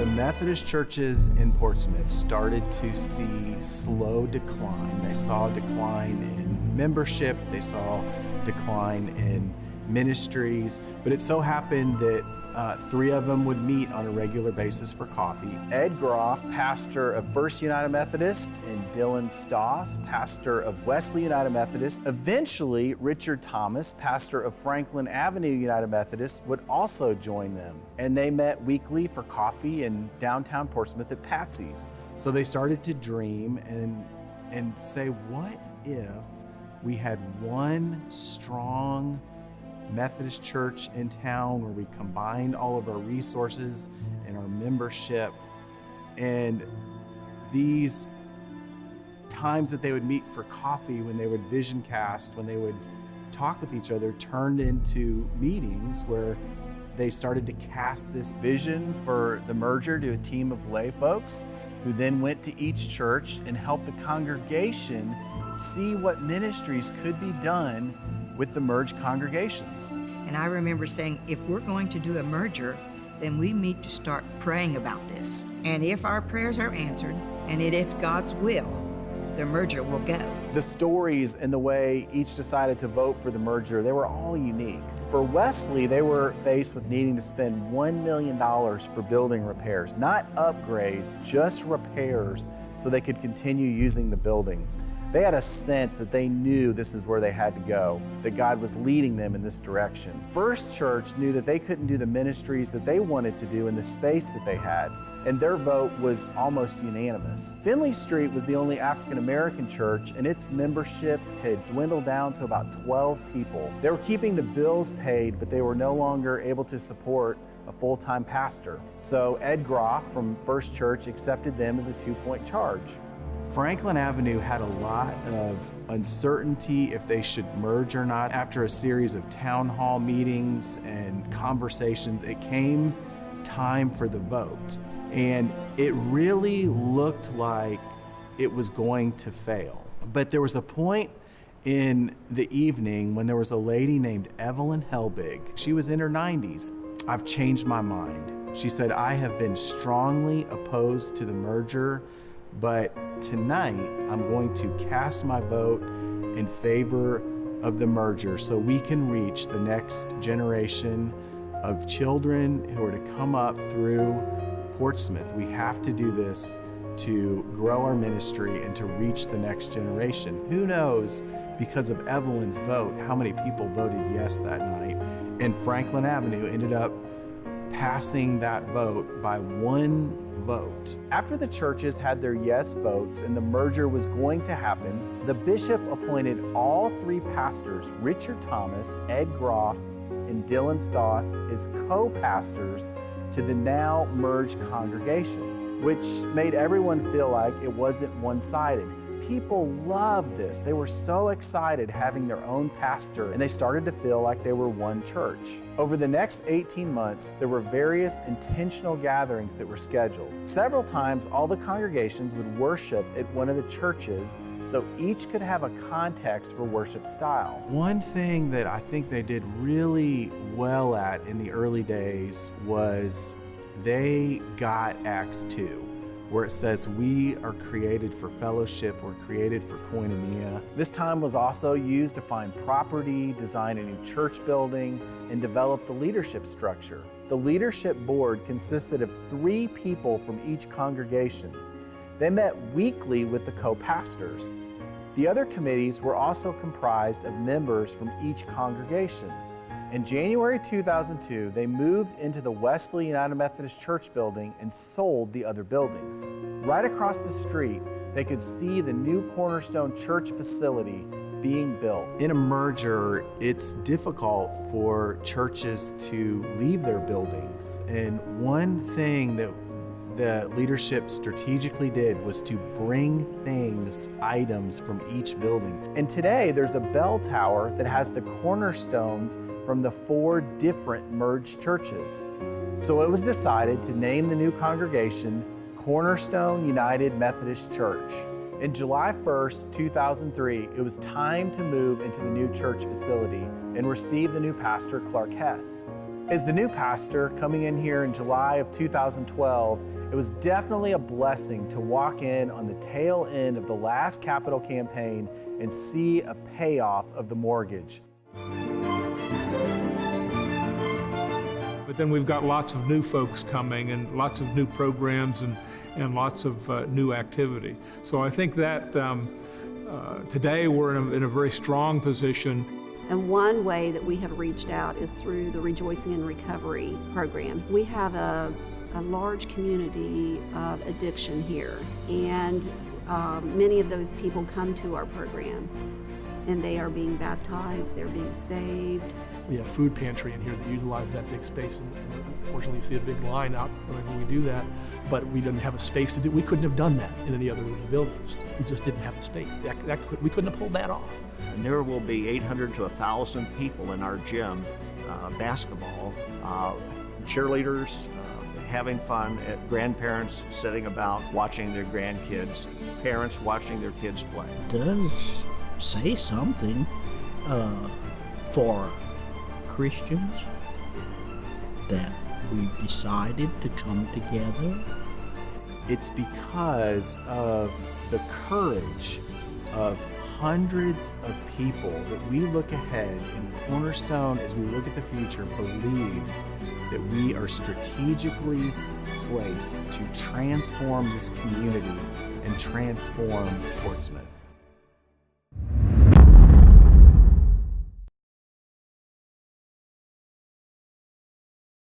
the Methodist churches in Portsmouth started to see slow decline. They saw a decline in membership, they saw a decline in ministries, but it so happened that three of them would meet on a regular basis for coffee. Ed Groff, pastor of First United Methodist, and Dylan Stoss, pastor of Wesley United Methodist. Eventually, Richard Thomas, pastor of Franklin Avenue United Methodist, would also join them. And they met weekly for coffee in downtown Portsmouth at Patsy's. So they started to dream and say, what if we had one strong Methodist church in town where we combined all of our resources and our membership, and these times that they would meet for coffee, when they would vision cast, when they would talk with each other, turned into meetings where they started to cast this vision for the merger to a team of lay folks who then went to each church and helped the congregation see what ministries could be done with the merged congregations. And I remember saying, if we're going to do a merger, then we need to start praying about this. And if our prayers are answered, and it's God's will, the merger will go. The stories and the way each decided to vote for the merger, they were all unique. For Wesley, they were faced with needing to spend $1 million for building repairs, not upgrades, just repairs, so they could continue using the building. They had a sense that they knew this is where they had to go, that God was leading them in this direction. First Church knew that they couldn't do the ministries that they wanted to do in the space that they had, and their vote was almost unanimous. Finley Street was the only African-American church, and its membership had dwindled down to about 12 people. They were keeping the bills paid, but they were no longer able to support a full-time pastor. So Ed Groff from First Church accepted them as a 2-point charge. Franklin Avenue had a lot of uncertainty if they should merge or not. After a series of town hall meetings and conversations, it came time for the vote. And it really looked like it was going to fail. But there was a point in the evening when there was a lady named Evelyn Helbig. She was in her 90s. I've changed my mind. She said, I have been strongly opposed to the merger, but tonight I'm going to cast my vote in favor of the merger so we can reach the next generation of children who are to come up through Portsmouth. We have to do this to grow our ministry and to reach the next generation. Who knows, because of Evelyn's vote, how many people voted yes that night. And Franklin Avenue ended up passing that vote by 1 vote. After the churches had their yes votes and the merger was going to happen, the bishop appointed all 3 pastors, Richard Thomas, Ed Groff, and Dylan Stoss, as co-pastors to the now merged congregations, which made everyone feel like it wasn't one-sided. People loved this. They were so excited having their own pastor, and they started to feel like they were one church. Over the next 18 months, there were various intentional gatherings that were scheduled. Several times, all the congregations would worship at one of the churches, so each could have a context for worship style. One thing that I think they did really well at in the early days was they got Acts 2. Where it says we are created for fellowship, we're created for koinonia. This time was also used to find property, design a new church building, and develop the leadership structure. The leadership board consisted of 3 people from each congregation. They met weekly with the co-pastors. The other committees were also comprised of members from each congregation. In January 2002, they moved into the Wesley United Methodist Church building and sold the other buildings. Right across the street, they could see the new Cornerstone church facility being built. In a merger, it's difficult for churches to leave their buildings. And one thing that the leadership strategically did was to bring things, items from each building. And today there's a bell tower that has the cornerstones from the 4 different merged churches. So it was decided to name the new congregation Cornerstone United Methodist Church. In July 1st, 2003, it was time to move into the new church facility and receive the new pastor, Clark Hess. As the new pastor coming in here in July of 2012, it was definitely a blessing to walk in on the tail end of the last capital campaign and see a payoff of the mortgage. But then we've got lots of new folks coming and lots of new programs and lots of new activity. So I think that today we're in a very strong position. And one way that we have reached out is through the Rejoicing in Recovery program. We have a large community of addiction here, and many of those people come to our program, and they are being baptized, they're being saved. We have food pantry in here that utilize that big space, and unfortunately you see a big line out whenever we do that, but we didn't have a space to do. We couldn't have done that in any other of the buildings. We just didn't have the space. We couldn't have pulled that off. And there will be 800 to 1,000 people in our gym, basketball, cheerleaders, having fun, grandparents sitting about watching their grandkids, parents watching their kids play. It does say something for Christians that we decided to come together. It's because of the courage of hundreds of people that we look ahead, and Cornerstone, as we look at the future, believes that we are strategically placed to transform this community and transform Portsmouth.